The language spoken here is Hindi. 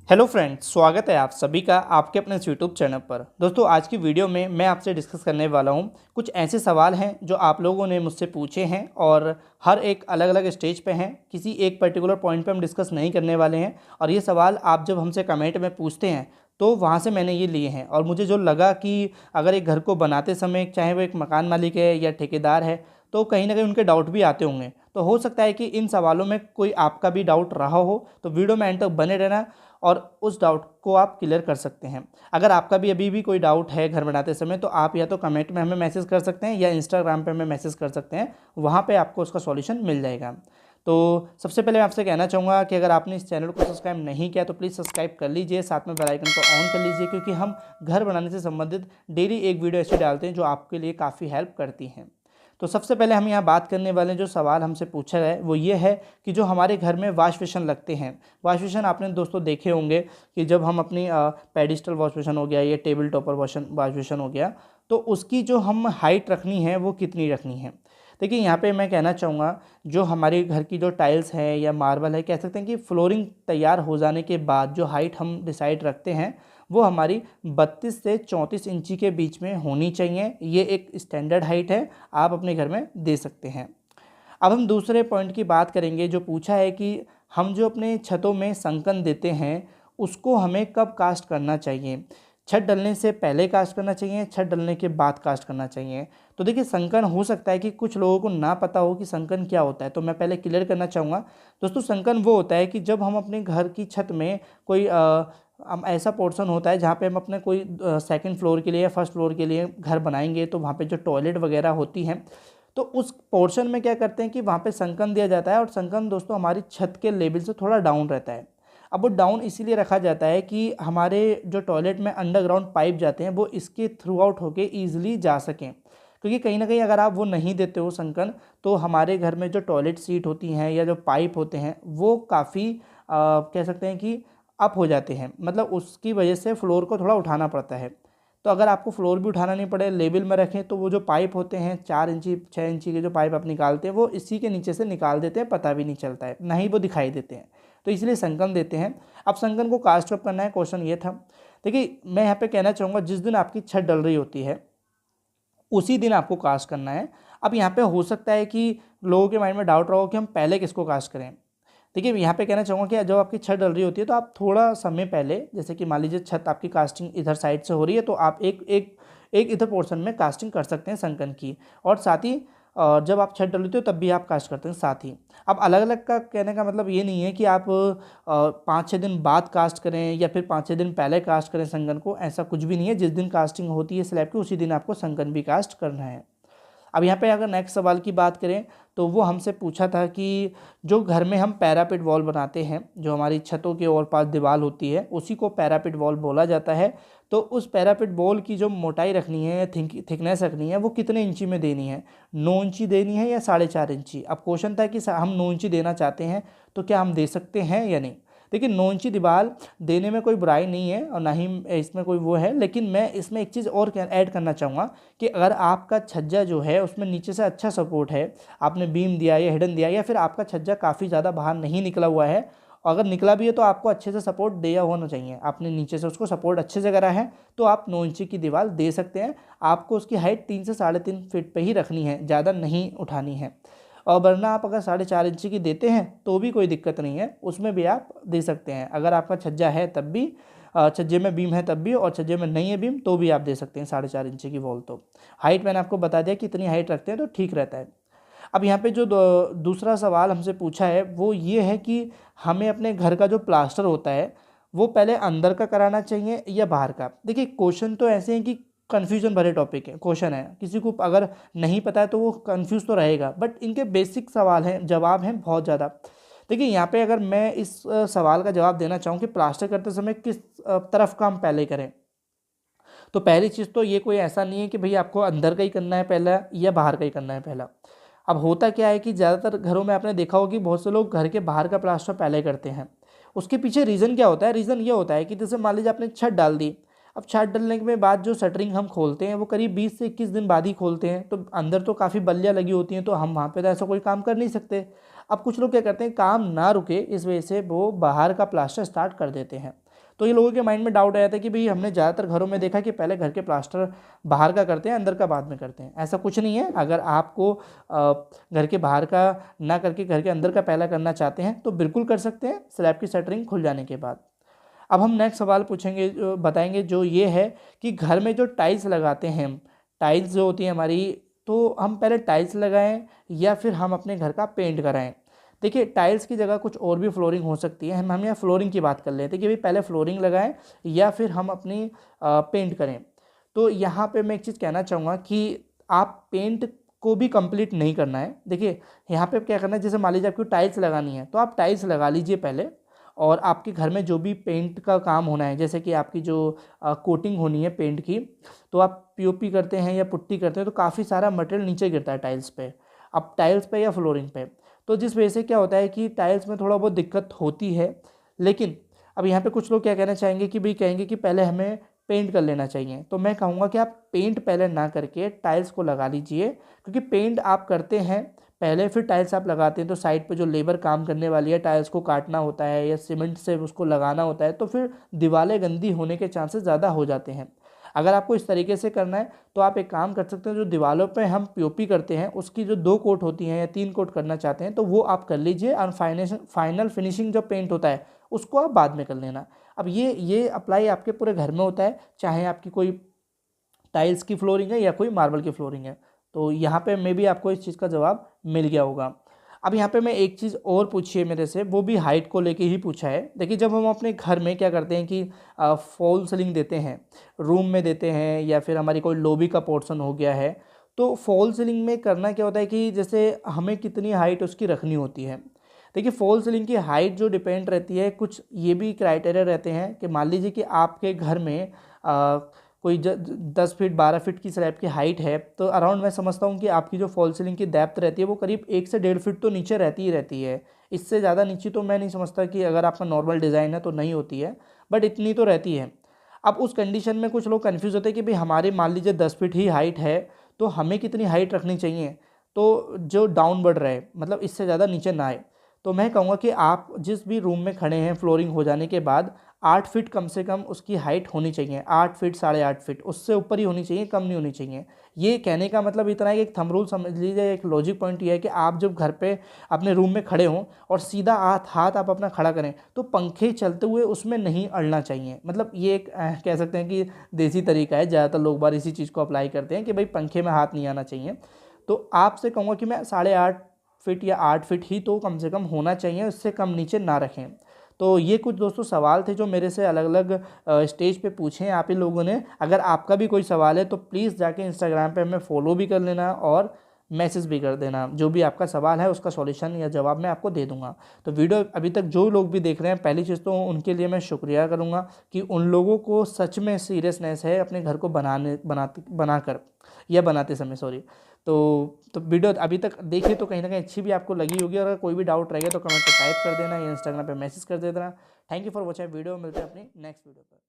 हेलो फ्रेंड्स, स्वागत है आप सभी का आपके अपने यूट्यूब चैनल पर। दोस्तों, आज की वीडियो में मैं आपसे डिस्कस करने वाला हूं कुछ ऐसे सवाल हैं जो आप लोगों ने मुझसे पूछे हैं और हर एक अलग अलग स्टेज पे हैं। किसी एक पर्टिकुलर पॉइंट पे हम डिस्कस नहीं करने वाले हैं और ये सवाल आप जब हमसे कमेंट में पूछते हैं तो वहाँ से मैंने ये लिए हैं और मुझे जो लगा कि अगर एक घर को बनाते समय चाहे वो एक मकान मालिक है या ठेकेदार है तो कहीं ना कहीं उनके डाउट भी आते होंगे। तो हो सकता है कि इन सवालों में कोई आपका भी डाउट रहा हो, तो वीडियो में एंड तक बने रहना और उस डाउट को आप क्लियर कर सकते हैं। अगर आपका भी अभी भी कोई डाउट है घर बनाते समय तो आप या तो कमेंट में हमें मैसेज कर सकते हैं या इंस्टाग्राम पे हमें मैसेज कर सकते हैं, वहाँ पे आपको उसका सॉल्यूशन मिल जाएगा। तो सबसे पहले मैं आपसे कहना चाहूँगा कि अगर आपने इस चैनल को सब्सक्राइब नहीं किया तो प्लीज़ सब्सक्राइब कर लीजिए, साथ में बेल आइकन को ऑन कर लीजिए, क्योंकि हम घर बनाने से संबंधित डेली एक वीडियो ऐसी डालते हैं जो आपके लिए काफ़ी हेल्प करती हैं। तो सबसे पहले हम यहाँ बात करने वाले जो सवाल हमसे पूछा है वो ये है कि जो हमारे घर में वॉश बेसिन लगते हैं, वॉश बेसिन आपने दोस्तों देखे होंगे कि जब हम अपनी पेडिस्टल वॉश बेसिन हो गया या टेबल टॉपर वॉश बेसिन हो गया, तो उसकी जो हम हाइट रखनी है वो कितनी रखनी है। देखिए, यहाँ पे मैं कहना चाहूँगा जो हमारे घर की जो टाइल्स है या मार्बल है, कह सकते हैं कि फ्लोरिंग तैयार हो जाने के बाद जो हाइट हम डिसाइड रखते हैं वो हमारी 32 से 34 इंची के बीच में होनी चाहिए। ये एक स्टैंडर्ड हाइट है, आप अपने घर में दे सकते हैं। अब हम दूसरे पॉइंट की बात करेंगे। जो पूछा है कि हम जो अपने छतों में संकन देते हैं उसको हमें कब कास्ट करना चाहिए। छत डलने से पहले कास्ट करना चाहिए, छत डलने के बाद कास्ट करना चाहिए। तो देखिए, संकन हो सकता है कि कुछ लोगों को ना पता हो कि संकन क्या होता है, तो मैं पहले क्लियर करना चाहूँगा। दोस्तों, संकन वो होता है कि जब हम अपने घर की छत में कोई हम ऐसा पोर्शन होता है जहाँ पे हम अपने कोई सेकंड फ्लोर के लिए या फर्स्ट फ्लोर के लिए घर बनाएंगे, तो वहाँ पे जो टॉयलेट वगैरह होती हैं तो उस पोर्शन में क्या करते हैं कि वहाँ पे संकन दिया जाता है। और संकन दोस्तों हमारी छत के लेवल से थोड़ा डाउन रहता है। अब वो डाउन इसीलिए रखा जाता है कि हमारे जो टॉयलेट में अंडरग्राउंड पाइप जाते हैं वो इसके थ्रू आउट होके ईजिली जा सकें, क्योंकि कहीं ना कहीं अगर आप वो नहीं देते हो संकन तो हमारे घर में जो टॉयलेट सीट होती हैं या जो पाइप होते हैं वो काफ़ी कह सकते हैं कि अप हो जाते हैं, मतलब उसकी वजह से फ्लोर को थोड़ा उठाना पड़ता है। तो अगर आपको फ्लोर भी उठाना नहीं पड़े, लेवल में रखें, तो वो जो पाइप होते हैं 4 इंची 6 इंची के जो पाइप आप निकालते हैं वो इसी के नीचे से निकाल देते हैं, पता भी नहीं चलता है, ना ही वो दिखाई देते हैं। तो इसलिए संकन देते हैं। अब संकन को कास्ट कब करना है, क्वेश्चन ये था। देखिए, मैं यहाँ पे कहना चाहूँगा जिस दिन आपकी छत डल रही होती है उसी दिन आपको कास्ट करना है। अब यहाँ पे हो सकता है कि लोगों के माइंड में डाउट रहा हो कि हम पहले किसको कास्ट करें। देखिए, यहाँ पे कहना चाहूँगा कि जब आपकी छत डल रही होती है तो आप थोड़ा समय पहले, जैसे कि मान लीजिए छत आपकी कास्टिंग इधर साइड से हो रही है, तो आप एक एक एक इधर पोर्शन में कास्टिंग कर सकते हैं संकन की। और साथ ही जब आप छत डल रही हो तब भी आप कास्ट करते हैं साथ ही। अब अलग अलग का कहने का मतलब ये नहीं है कि आप 5-6 दिन बाद कास्ट करें या फिर 5-6 दिन पहले कास्ट करें संकन को, ऐसा कुछ भी नहीं है। जिस दिन कास्टिंग होती है स्लैब की उसी दिन आपको संकन भी कास्ट करना है। अब यहाँ पे अगर नेक्स्ट सवाल की बात करें तो वो हमसे पूछा था कि जो घर में हम पैरापिट वॉल बनाते हैं, जो हमारी छतों के और पास दीवार होती है उसी को पैरापिट वॉल बोला जाता है। तो उस पैरापिट वॉल की जो मोटाई रखनी है, थिकनेस रखनी है, वो कितने इंची में देनी है, 9 इंची देनी है या 4.5 इंची। अब क्वेश्चन था कि हम 9 इंची देना चाहते हैं तो क्या हम दे सकते हैं या नहीं। देखिए, 9 इंची दीवार देने में कोई बुराई नहीं है और ना ही इसमें कोई वो है, लेकिन मैं इसमें एक चीज़ और ऐड करना चाहूँगा कि अगर आपका छज्जा जो है उसमें नीचे से अच्छा सपोर्ट है, आपने बीम दिया या हिडन दिया, या फिर आपका छज्जा काफ़ी ज़्यादा बाहर नहीं निकला हुआ है, अगर निकला भी है तो आपको अच्छे से सपोर्ट दिया होना चाहिए, आपने नीचे से उसको सपोर्ट अच्छे से करा है, तो आप 9 इंची की दीवार दे सकते हैं। आपको उसकी हाइट 3 से 3.5 फीट पे ही रखनी है, ज़्यादा नहीं उठानी है। और वरना आप अगर 4.5 इंची की देते हैं तो भी कोई दिक्कत नहीं है, उसमें भी आप दे सकते हैं। अगर आपका छज्जा है तब भी, छज्जे में बीम है तब भी, और छज्जे में नहीं है बीम तो भी आप दे सकते हैं 4.5 इंची की वॉल। तो हाइट मैंने आपको बता दिया कितनी हाइट रखते हैं तो ठीक रहता है। अब यहाँ पे जो दूसरा सवाल हमसे पूछा है वो ये है कि हमें अपने घर का जो प्लास्टर होता है वो पहले अंदर का कराना चाहिए या बाहर का। देखिए, क्वेश्चन तो ऐसे हैं कि कन्फ्यूजन भरे टॉपिक है, क्वेश्चन है, किसी को अगर नहीं पता है तो वो कन्फ्यूज तो रहेगा, बट इनके बेसिक सवाल हैं, जवाब हैं बहुत ज़्यादा। देखिए, यहाँ पे अगर मैं इस सवाल का जवाब देना चाहूँ कि प्लास्टर करते समय किस तरफ का हम पहले करें, तो पहली चीज़ तो ये कोई ऐसा नहीं है कि भई आपको अंदर का ही करना है पहला या बाहर का ही करना है पहला। अब होता क्या है कि ज़्यादातर घरों में आपने देखा होगा कि बहुत से लोग घर के बाहर का प्लास्टर पहले करते हैं। उसके पीछे रीज़न क्या होता है, रीज़न ये होता है कि जैसे मान लीजिए आपने छत डाल दी, अब छत डालने के बाद जो शटरिंग हम खोलते हैं वो करीब 20 से 21 दिन बाद ही खोलते हैं, तो अंदर तो काफ़ी बल्लियाँ लगी होती हैं, तो हम वहाँ पे तो ऐसा कोई काम कर नहीं सकते। अब कुछ लोग क्या करते हैं, काम ना रुके इस वजह से वो बाहर का प्लास्टर स्टार्ट कर देते हैं। तो ये लोगों के माइंड में डाउट आया था कि भाई हमने ज़्यादातर घरों में देखा कि पहले घर के प्लास्टर बाहर का करते हैं, अंदर का बाद में करते हैं। ऐसा कुछ नहीं है। अगर आपको घर के बाहर का ना करके घर के अंदर का पहला करना चाहते हैं तो बिल्कुल कर सकते हैं स्लैब की शटरिंग खुल जाने के बाद। अब हम नेक्स्ट सवाल पूछेंगे, बताएंगे, जो ये है कि घर में जो टाइल्स लगाते हैं, टाइल्स जो होती है हमारी, तो हम पहले टाइल्स लगाएं या फिर हम अपने घर का पेंट कराएं। देखिए, टाइल्स की जगह कुछ और भी फ्लोरिंग हो सकती है। हम यहाँ फ्लोरिंग की बात कर लेते हैं कि भाई पहले फ्लोरिंग लगाएं या फिर हम अपनी पेंट करें। तो यहाँ पे मैं एक चीज़ कहना चाहूँगा कि आप पेंट को भी कंप्लीट नहीं करना है। देखिए, यहाँ पे क्या करना है, जैसे मान लीजिए आपको टाइल्स लगानी है तो आप टाइल्स लगा लीजिए पहले, और आपके घर में जो भी पेंट का काम होना है, जैसे कि आपकी जो कोटिंग होनी है पेंट की, तो आप पीओपी करते हैं या पुट्टी करते हैं तो काफ़ी सारा मटेरियल नीचे गिरता है टाइल्स पे, अब टाइल्स पे या फ्लोरिंग पे। तो जिस वजह से क्या होता है कि टाइल्स में थोड़ा बहुत दिक्कत होती है। लेकिन अब यहाँ पे कुछ लोग क्या कहना चाहेंगे कि भाई कहेंगे कि पहले हमें पेंट कर लेना चाहिए। तो मैं कहूँगा कि आप पेंट पहले ना करके टाइल्स को लगा लीजिए, क्योंकि पेंट आप करते हैं पहले फिर टाइल्स आप लगाते हैं तो साइड पे जो लेबर काम करने वाली है, टाइल्स को काटना होता है या सीमेंट से उसको लगाना होता है, तो फिर दीवारें गंदी होने के चांसेस ज़्यादा हो जाते हैं। अगर आपको इस तरीके से करना है तो आप एक काम कर सकते हैं, जो दीवारों पे हम पीओपी करते हैं उसकी जो 2 कोट होती हैं या 3 कोट करना चाहते हैं तो वो आप कर लीजिए, और फाइनल फिनिशिंग जो पेंट होता है उसको आप बाद में कर लेना। अब ये अप्लाई आपके पूरे घर में होता है, चाहे आपकी कोई टाइल्स की फ्लोरिंग है या कोई मार्बल की फ्लोरिंग है। तो यहाँ पे मे भी आपको इस चीज़ का जवाब मिल गया होगा। अब यहाँ पे मैं एक चीज़ और पूछिए मेरे से, वो भी हाइट को लेके ही पूछा है। देखिए, जब हम अपने घर में क्या करते हैं कि फॉल सीलिंग देते हैं, रूम में देते हैं या फिर हमारी कोई लॉबी का पोर्शन हो गया है, तो फॉल सीलिंग में करना क्या होता है कि जैसे हमें कितनी हाइट उसकी रखनी होती है। देखिए, फॉल सीलिंग की हाइट जो डिपेंड रहती है, कुछ ये भी क्राइटेरिया रहते हैं कि मान लीजिए कि आपके घर में कोई 10 फीट 12 फीट की स्लैब की हाइट है, तो अराउंड मैं समझता हूँ कि आपकी जो फॉल सीलिंग की डेप्थ रहती है वो करीब 1 से 1.5 फीट तो नीचे रहती ही रहती है। इससे ज़्यादा नीचे तो मैं नहीं समझता कि अगर आपका नॉर्मल डिज़ाइन है तो नहीं होती है, बट इतनी तो रहती है। अब उस कंडीशन में कुछ लोग कन्फ्यूज़ होते हैं कि भाई हमारे मान लीजिए 10 फीट ही हाइट है तो हमें कितनी हाइट रखनी चाहिए तो जो डाउन बढ़ रहे, मतलब इससे ज़्यादा नीचे ना आए। तो मैं कहूँगा कि आप जिस भी रूम में खड़े हैं फ्लोरिंग हो जाने के बाद 8 फीट कम से कम उसकी हाइट होनी चाहिए, 8 फीट 8.5 फीट, उससे ऊपर ही होनी चाहिए, कम नहीं होनी चाहिए। ये कहने का मतलब इतना है कि एक थंब रूल समझ लीजिए, एक लॉजिक पॉइंट ये है कि आप जब घर पे अपने रूम में खड़े हों और सीधा हाथ आप अपना खड़ा करें तो पंखे चलते हुए उसमें नहीं अड़ना चाहिए। मतलब ये एक कह सकते हैं कि देसी तरीका है, ज़्यादातर लोग बार इसी चीज़ को अप्लाई करते हैं कि भाई पंखे में हाथ नहीं आना चाहिए। तो आपसे कहूँगा कि मैं 8.5 फीट या 8 फीट ही तो कम से कम होना चाहिए, उससे कम नीचे ना रखें। तो ये कुछ दोस्तों सवाल थे जो मेरे से अलग अलग स्टेज पे पूछे हैं आप ही लोगों ने। अगर आपका भी कोई सवाल है तो प्लीज़ जाके इंस्टाग्राम पे हमें फॉलो भी कर लेना और मैसेज भी कर देना। जो भी आपका सवाल है उसका सॉल्यूशन या जवाब मैं आपको दे दूंगा। तो वीडियो अभी तक जो लोग भी देख रहे हैं, पहली चीज़ तो उनके लिए मैं शुक्रिया करूंगा कि उन लोगों को सच में सीरियसनेस है अपने घर को बनाते समय सॉरी। तो वीडियो अभी तक देखिए तो कहीं ना कहीं अच्छी भी आपको लगी होगी। अगर कोई भी डाउट रहेगा तो कमेंट पर टाइप कर देना या इंस्टाग्राम पे मैसेज कर देना। Thank you for watching video, मिलते हैं अपनी नेक्स्ट वीडियो पर।